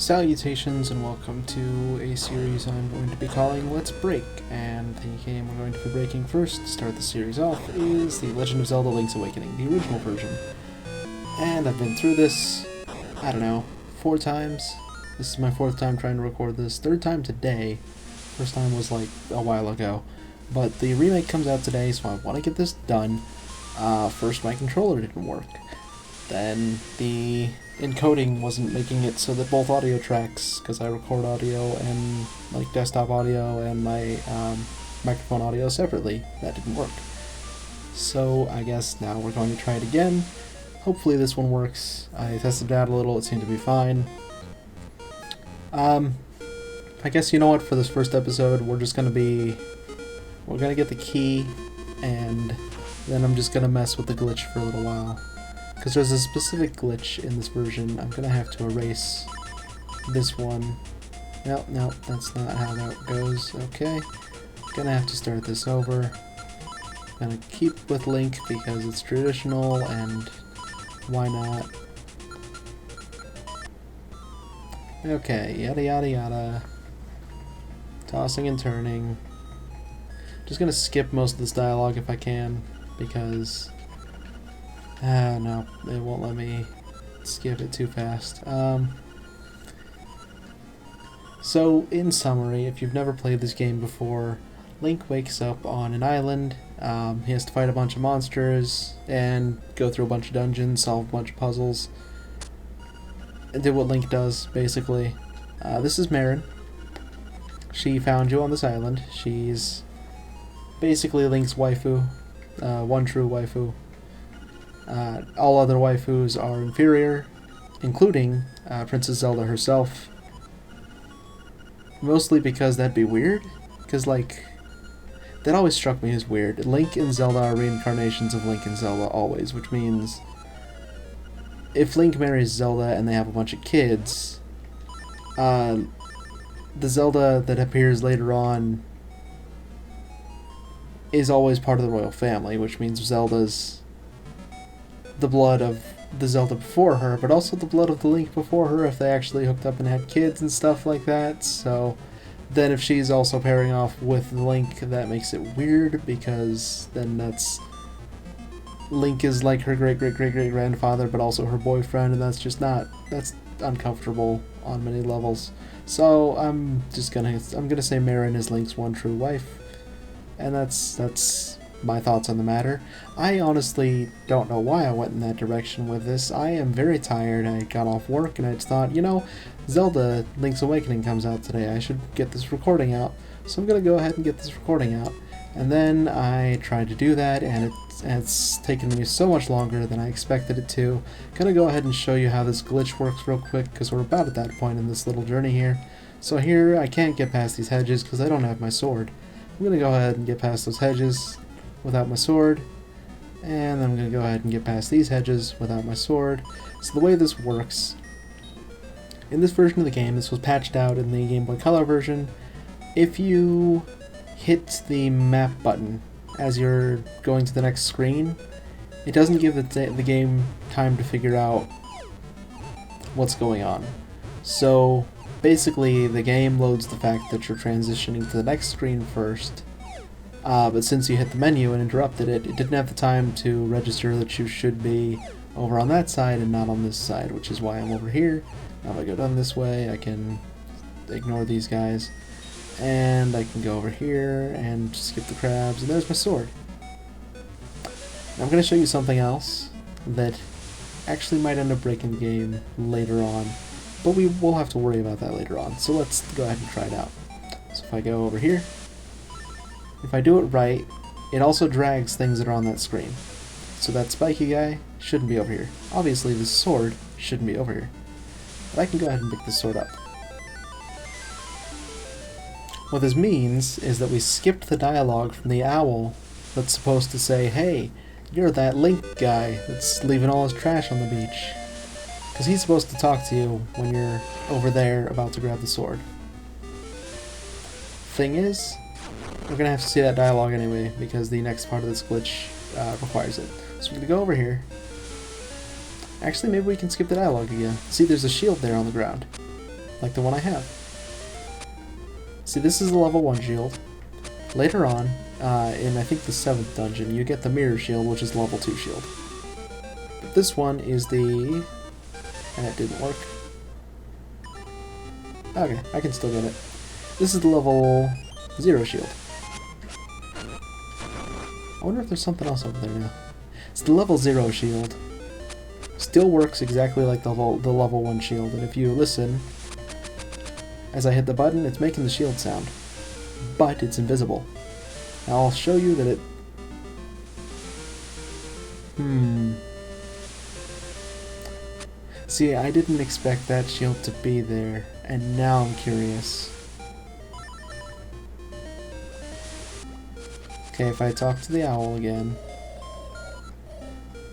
Salutations and welcome to a series I'm going to be calling Let's Break, and the game we're going to be breaking first to start the series off is The Legend of Zelda Link's Awakening, the original version. And I've been through this, I don't know, 4 times. This is my 4th time trying to record this, 3rd time today. First time was like a while ago. But the remake comes out today, so I want to get this done. First my controller didn't work. Then the encoding wasn't making it so that both audio tracks, because I record audio and like desktop audio and my microphone audio separately, that didn't work. So I guess now we're going to try it again. Hopefully this one works. I tested it out a little, it seemed to be fine. I guess you know what, for this first episode we're gonna get the key, and then I'm just gonna mess with the glitch for a little while. Because there's a specific glitch in this version. I'm gonna have to erase this one. No, that's not how that goes. Okay. Gonna have to start this over. Gonna keep with Link because it's traditional and why not? Okay, yada yada yada. Tossing and turning. Just gonna skip most of this dialogue if I can, because no, it won't let me skip it too fast. So, in summary, if you've never played this game before, Link wakes up on an island. He has to fight a bunch of monsters and go through a bunch of dungeons, solve a bunch of puzzles, and do what Link does, basically. This is Marin. She found you on this island. She's basically Link's waifu, one true waifu. All other waifus are inferior, including Princess Zelda herself. Mostly because that'd be weird, because like, that always struck me as weird. Link and Zelda are reincarnations of Link and Zelda always, which means if Link marries Zelda and they have a bunch of kids, the Zelda that appears later on is always part of the royal family, which means Zelda's the blood of the Zelda before her, but also the blood of the Link before her if they actually hooked up and had kids and stuff like that. So then if she's also pairing off with Link, that makes it weird, because then that's Link is like her great-great-great-great-grandfather, but also her boyfriend, and that's uncomfortable on many levels. So I'm gonna say Marin is Link's one true wife, and that's my thoughts on the matter. I honestly don't know why I went in that direction with this. I am very tired. I got off work and I just thought, you know, Zelda Link's Awakening comes out today. I should get this recording out. So I'm gonna go ahead and get this recording out. And then I tried to do that, and it's taken me so much longer than I expected it to. Gonna go ahead and show you how this glitch works real quick, because we're about at that point in this little journey here. So here I can't get past these hedges because I don't have my sword. I'm gonna go ahead and get past those hedges without my sword, and then I'm going to go ahead and get past these hedges without my sword. So the way this works, in this version of the game, this was patched out in the Game Boy Color version, if you hit the map button as you're going to the next screen, it doesn't give the game time to figure out what's going on. So basically the game loads the fact that you're transitioning to the next screen first, but since you hit the menu and interrupted it, it didn't have the time to register that you should be over on that side and not on this side, which is why I'm over here. Now if I go down this way, I can ignore these guys, and I can go over here and skip the crabs, and there's my sword. Now I'm going to show you something else that actually might end up breaking the game later on, but we will have to worry about that later on, so let's go ahead and try it out. So if I go over here, if I do it right, it also drags things that are on that screen. So that spiky guy shouldn't be over here. Obviously this sword shouldn't be over here. But I can go ahead and pick this sword up. What this means is that we skipped the dialogue from the owl that's supposed to say, hey, you're that Link guy that's leaving all his trash on the beach. Because he's supposed to talk to you when you're over there about to grab the sword. Thing is, we're going to have to see that dialogue anyway, because the next part of this glitch requires it. So we're going to go over here. Actually, maybe we can skip the dialogue again. See, there's a shield there on the ground. like the one I have. See, this is the level 1 shield. Later on, in I think the 7th dungeon, you get the mirror shield, which is the level 2 shield. But this one is the... and it didn't work. Okay, I can still get it. This is the level 0 shield. I wonder if there's something else over there now. It's the level 0 shield. Still works exactly like the level 1 shield, and if you listen, as I hit the button, it's making the shield sound. But it's invisible. Now I'll show you that it... See, I didn't expect that shield to be there, and now I'm curious. Okay, if I talk to the owl again...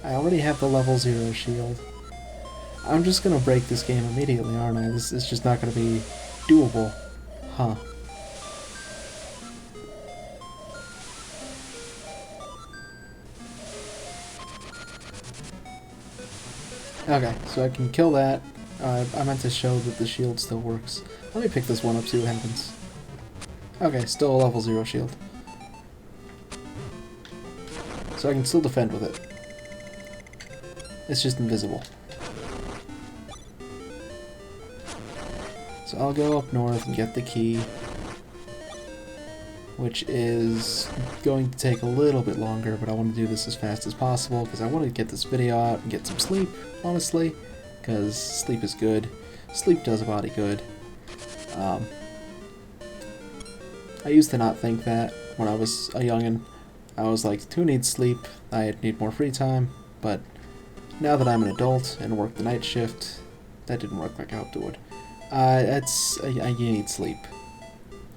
I already have the level 0 shield. I'm just gonna break this game immediately, aren't I? This is just not gonna be doable. Huh. Okay, so I can kill that. I meant to show that the shield still works. Let me pick this one up, see what happens. Okay, still a level 0 shield. So I can still defend with it. It's just invisible. So I'll go up north and get the key, which is going to take a little bit longer, but I want to do this as fast as possible because I want to get this video out and get some sleep, honestly, because sleep is good. Sleep does a body good. I used to not think that when I was a youngin'. I was like, who needs sleep? I need more free time, but now that I'm an adult and work the night shift, that didn't work like I hoped it would. You need sleep.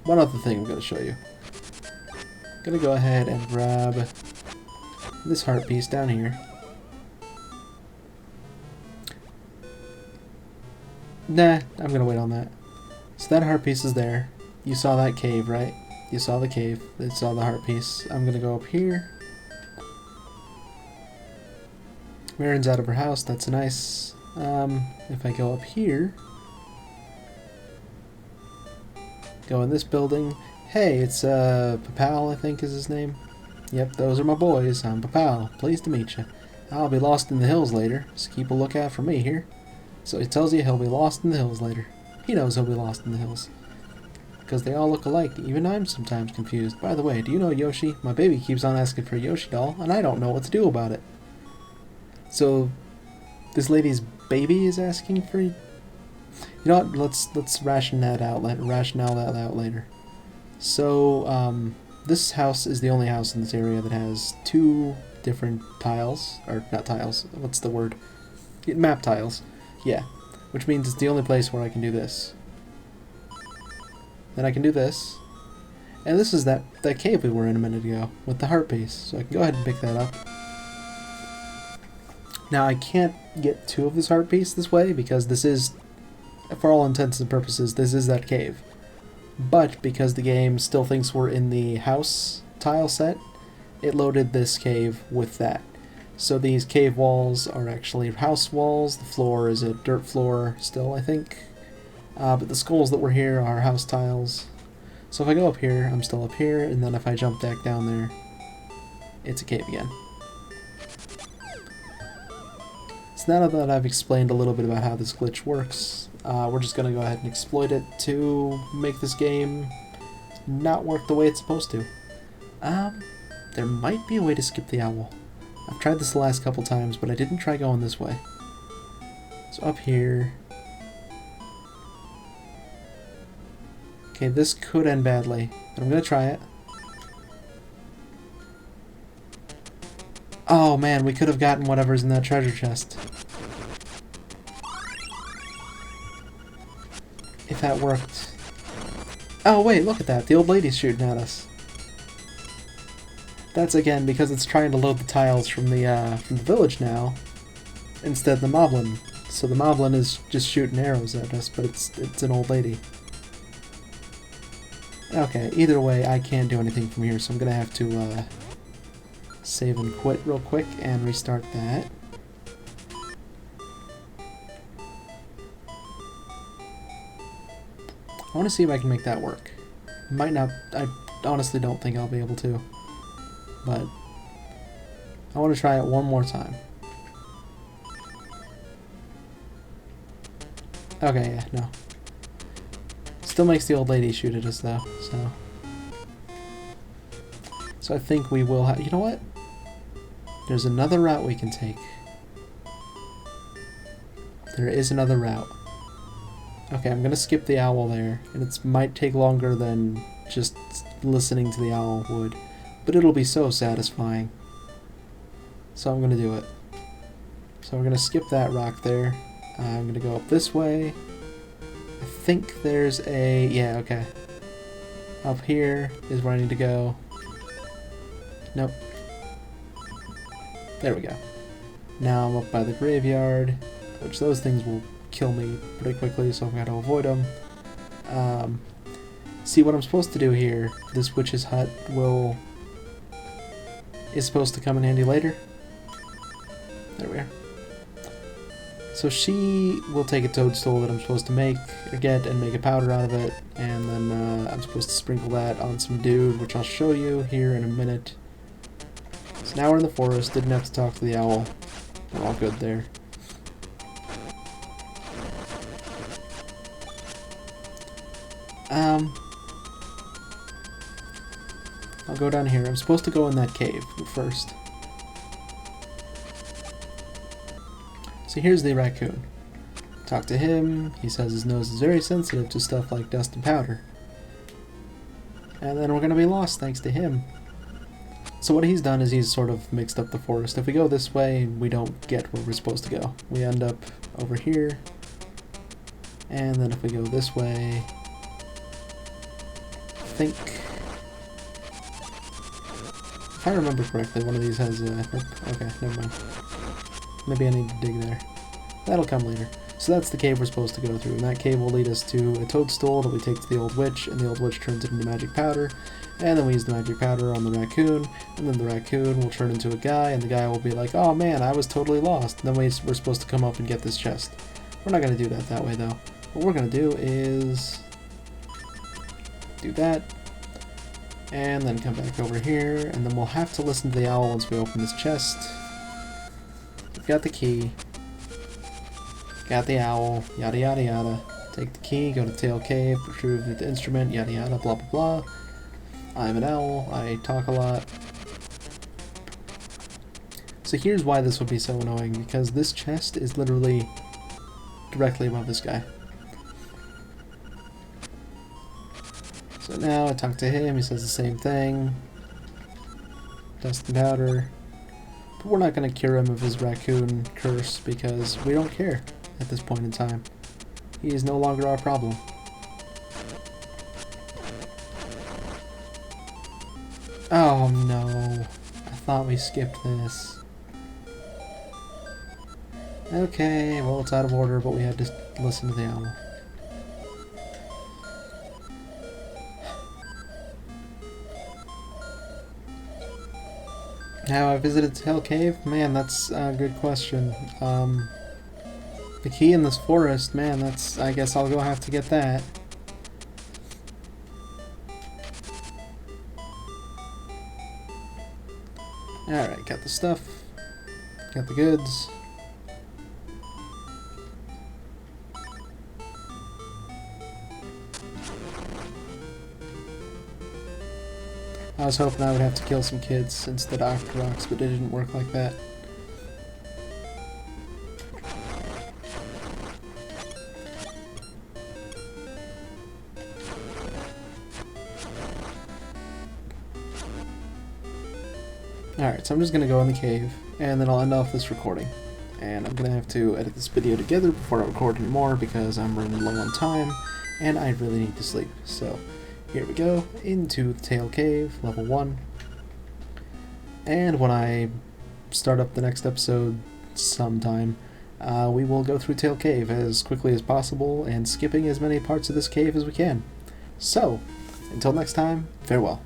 One other thing I'm going to show you. I'm going to go ahead and grab this heart piece down here. Nah, I'm going to wait on that. So that heart piece is there. You saw that cave, right? You saw the cave. You saw the heart piece. I'm going to go up here. Marin's out of her house. That's nice. If I go up here, go in this building. Hey, it's Papal, I think is his name. Yep, those are my boys. I'm Papal. Pleased to meet you. I'll be lost in the hills later, so keep a lookout for me here. So he tells you he'll be lost in the hills later. He knows he'll be lost in the hills. Because they all look alike. Even I'm sometimes confused. By the way, do you know Yoshi? My baby keeps on asking for a Yoshi doll, and I don't know what to do about it. So, this lady's baby is asking for... You know what? Let's rationale that out later. So, this house is the only house in this area that has 2 different tiles. Or, not tiles. What's the word? Map tiles. Yeah. Which means it's the only place where I can do this. Then I can do this. And this is that cave we were in a minute ago with the heart piece. So I can go ahead and pick that up. Now I can't get 2 of this heart piece this way because this is, for all intents and purposes, this is that cave. But because the game still thinks we're in the house tile set, it loaded this cave with that. So these cave walls are actually house walls. The floor is a dirt floor still, I think. But the skulls that were here are house tiles. So if I go up here, I'm still up here, and then if I jump back down there, it's a cave again. So now that I've explained a little bit about how this glitch works, we're just going to go ahead and exploit it to make this game not work the way it's supposed to. There might be a way to skip the owl. I've tried this the last couple times, but I didn't try going this way. So up here... Okay, this could end badly, but I'm going to try it. Oh man, we could have gotten whatever's in that treasure chest. If that worked. Oh wait, look at that. The old lady's shooting at us. That's again because it's trying to load the tiles from the village now, instead of the moblin. So the moblin is just shooting arrows at us, but it's an old lady. Okay, either way, I can't do anything from here, so I'm gonna have to save and quit real quick and restart that. I want to see if I can make that work. Might not, I honestly don't think I'll be able to. But I want to try it one more time. Okay, yeah, no. Still makes the old lady shoot at us though, so. So I think we will have, you know what? There's another route we can take. There is another route. Okay, I'm gonna skip the owl there, and it might take longer than just listening to the owl would, but it'll be so satisfying. So I'm gonna do it. So we're gonna skip that rock there. I'm gonna go up this way. I think there's a, yeah, okay. Up here is where I need to go. Nope. There we go. Now I'm up by the graveyard, which those things will kill me pretty quickly, so I've got to avoid them. See what I'm supposed to do here. This witch's hut is supposed to come in handy later. There we are. So she will take a toadstool that I'm supposed to get and make a powder out of it, and then I'm supposed to sprinkle that on some dude, which I'll show you here in a minute. So now we're in the forest, didn't have to talk to the owl. We're all good there. I'll go down here. I'm supposed to go in that cave first. So here's the raccoon. Talk to him. He says his nose is very sensitive to stuff like dust and powder. And then we're going to be lost thanks to him. So what he's done is he's sort of mixed up the forest. If we go this way, we don't get where we're supposed to go. We end up over here. And then if we go this way, I think, if I remember correctly, one of these has a, nope, okay, never mind. Maybe I need to dig there. That'll come later. So that's the cave we're supposed to go through, and that cave will lead us to a toadstool that we take to the old witch, and the old witch turns it into magic powder, and then we use the magic powder on the raccoon, and then the raccoon will turn into a guy, and the guy will be like, oh man, I was totally lost. And then we're supposed to come up and get this chest. We're not going to do that way though. What we're going to do is do that, and then come back over here, and then we'll have to listen to the owl once we open this chest. We've got the key, got the owl, yada yada yada. Take the key, go to Tail Cave, retrieve the instrument, yada yada, blah blah blah. I'm an owl, I talk a lot. So here's why this would be so annoying, because this chest is literally directly above this guy. So now I talk to him, he says the same thing. Dust and powder. But we're not going to cure him of his raccoon curse because we don't care at this point in time. He is no longer our problem. Oh no, I thought we skipped this. Okay, well it's out of order, but we had to listen to the owl. Now I visited Tail Cave? Man, that's a good question. The key in this forest, man, that's, I guess I'll go have to get that. Alright, got the stuff. Got the goods. I was hoping I would have to kill some kids instead of Octoroks, but it didn't work like that. Alright, so I'm just going to go in the cave, and then I'll end off this recording. And I'm going to have to edit this video together before I record anymore because I'm running low on time, and I really need to sleep. So, here we go, into the Tail Cave, level 1. And when I start up the next episode sometime, we will go through Tail Cave as quickly as possible, and skipping as many parts of this cave as we can. So, until next time, farewell.